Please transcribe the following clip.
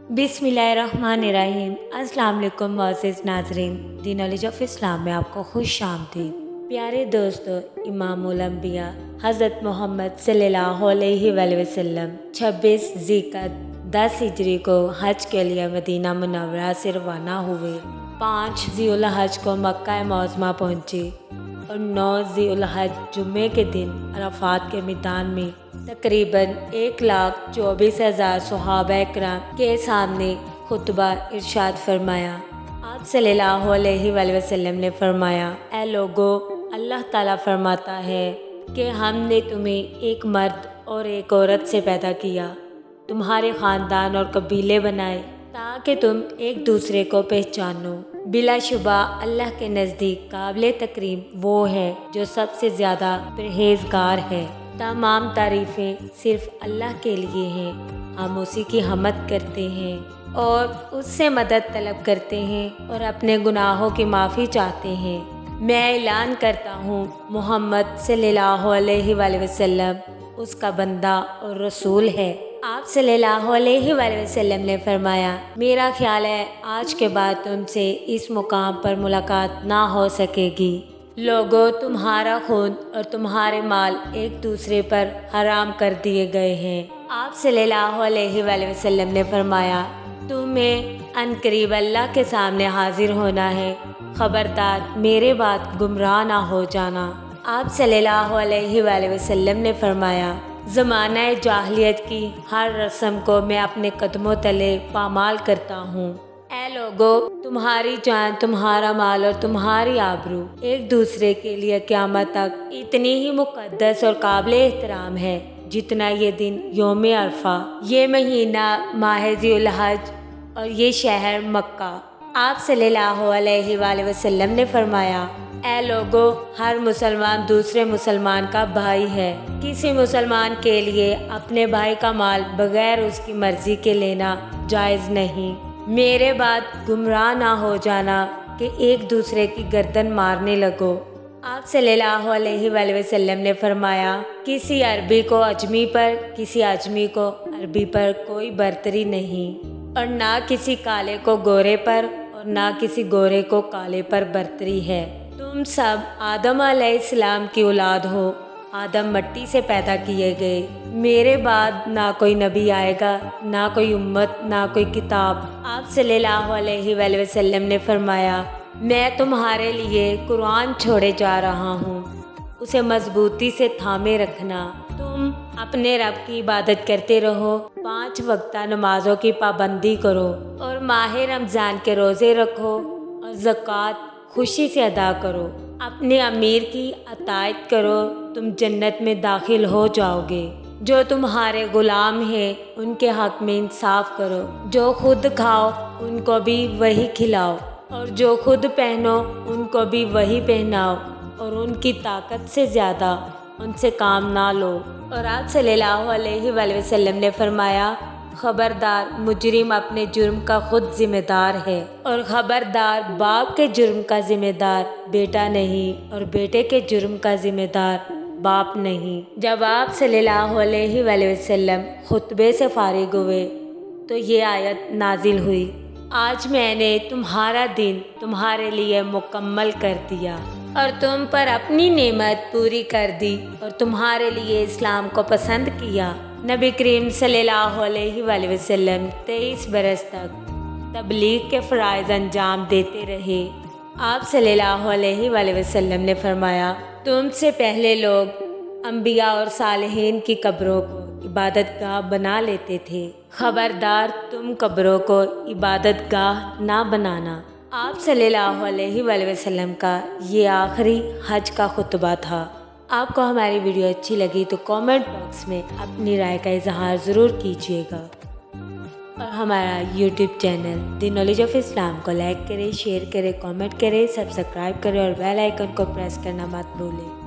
बिस्मिल्लाहिर्रहमानिर्रहीम। अस्सलाम वालेकुम मुअज़्ज़िज़ नाज़रीन, दी नॉलेज ऑफ इस्लाम में आपको खुश आमदीद। प्यारे दोस्तों, इमामुल अंबिया हज़रत मोहम्मद सल्लल्लाहु अलैहि वसल्लम 26 ज़िलक़अदा 10 हिजरी को हज के लिए मदीना मुनव्वरा से रवाना हुए। 5 ज़िलहज को मक्का मुअज़्ज़मा पहुँचे और 9 ज़िलहज जुम्मे के दिन अराफात के मैदान में तकरीबन 1,24,000 सहाबा किराम के सामने खुतबा इरशाद फरमाया। आप सल्लल्लाहु अलैहि वसल्लम ने फरमाया, ऐ लोगो, अल्लाह ताला फरमाता है कि हमने तुम्हें एक मर्द और एक औरत से पैदा किया, तुम्हारे ख़ानदान और कबीले बनाए ताकि तुम एक दूसरे को पहचानो। बिलाशुबा अल्लाह के नज़दीक काबिल तकरीम वो है जो सबसे ज़्यादा परहेज़गार है। तमाम तारीफ़ें सिर्फ़ अल्लाह के लिए हैं, हम उसी की हमद करते हैं और उससे मदद तलब करते हैं और अपने गुनाहों की माफ़ी चाहते हैं। मैं ऐलान करता हूँ, मोहम्मद सल्लल्लाहु अलैहि वसल्लम उसका बंदा और रसूल है। आप सल्लल्लाहु अलैहि वसल्लम ने फरमाया, मेरा ख्याल है आज के बाद तुमसे इस मुकाम पर मुलाकात ना हो सकेगी। लोगों, तुम्हारा खून और तुम्हारे माल एक दूसरे पर हराम कर दिए गए हैं। आप सल्लल्लाहु अलैहि वसल्लम ने फरमाया, तुम्हें अनकरीब अल्लाह के सामने हाजिर होना है, खबरदार मेरे बाद गुमराह ना हो जाना। आप सल्लल्लाहु अलैहि वसल्लम ने फरमाया, ज़माना जाहिलियत की हर रस्म को मैं अपने कदमों तले पामाल करता हूँ। ऐ लोगो, तुम्हारी जान, तुम्हारा माल और तुम्हारी आबरू एक दूसरे के लिए क़यामत तक इतनी ही मुक़द्दस और काबिल एहतराम है जितना ये दिन यौम अरफा, ये महीना माह ज़िलहज और ये शहर मक्का। आप सल्लल्लाहु अलैहि वसल्लम ने फरमाया, ऐ लोगो, हर मुसलमान दूसरे मुसलमान का भाई है। किसी मुसलमान के लिए अपने भाई का माल बगैर उसकी मर्ज़ी के लेना जायज़ नहीं। मेरे बाद गुमराह ना हो जाना कि एक दूसरे की गर्दन मारने लगो। आप सल्लल्लाहु अलैहि वसल्लम ने फरमाया, किसी अरबी को अजमी पर, किसी अजमी को अरबी पर कोई बरतरी नहीं और ना किसी काले को गोरे पर और ना किसी गोरे को काले पर बरतरी है। तुम सब आदम अलैहिस्सलाम की औलाद हो, आदम मिट्टी से पैदा किए गए। मेरे बाद ना कोई नबी आएगा, ना कोई उम्मत, ना कोई किताब। आप सल्लल्लाहु अलैहि वसल्लम ने फरमाया, मैं तुम्हारे लिए कुरान छोड़े जा रहा हूँ, उसे मजबूती से थामे रखना। तुम अपने रब की इबादत करते रहो, 5 वक्ता नमाजों की पाबंदी करो और माह रमज़ान के रोज़े रखो और ज़कात खुशी से अदा करो। अपने अमीर की अतायत करो, तुम जन्नत में दाखिल हो जाओगे। जो तुम्हारे गुलाम हैं उनके हक़ में इंसाफ करो, जो खुद खाओ उनको भी वही खिलाओ और जो खुद पहनो उनको भी वही पहनाओ और उनकी ताकत से ज़्यादा उनसे काम ना लो। और आप सल्लल्लाहु अलैहि वसल्लम ने फरमाया, खबरदार मुजरिम अपने जुर्म का खुद ज़िम्मेदार है और खबरदार बाप के जुर्म का ज़िम्मेदार बेटा नहीं और बेटे के जुर्म का ज़िम्मेदार बाप नहीं। जब आप सल्लल्लाहु अलैहि वसल्लम खुतबे से फारिग हुए तो ये आयत नाजिल हुई, आज मैंने तुम्हारा दिन तुम्हारे लिए मुकम्मल कर दिया और तुम पर अपनी नेमत पूरी कर दी और तुम्हारे लिए इस्लाम को पसंद किया। नबी करीम सल्लल्लाहु अलैहि वसल्लम 23 बरस तक तबलीग के फ़राइज़ अंजाम देते रहे। आप सल्लल्लाहु अलैहि वसल्लम ने फरमाया, तुमसे पहले लोग अंबिया और सालिहीन की कब्रों को इबादत गाह बना लेते थे, खबरदार तुम कब्रों को इबादत गाह ना बनाना। आप सल्लल्लाहु अलैहि वसल्लम का ये आखिरी हज का खुतबा था। आपको हमारी वीडियो अच्छी लगी तो कमेंट बॉक्स में अपनी राय का इजहार ज़रूर कीजिएगा और हमारा YouTube channel the knowledge of Islam को लाइक करें, शेयर करें, कमेंट करें, सब्सक्राइब करें और बेल आइकन को प्रेस करना मत भूलें।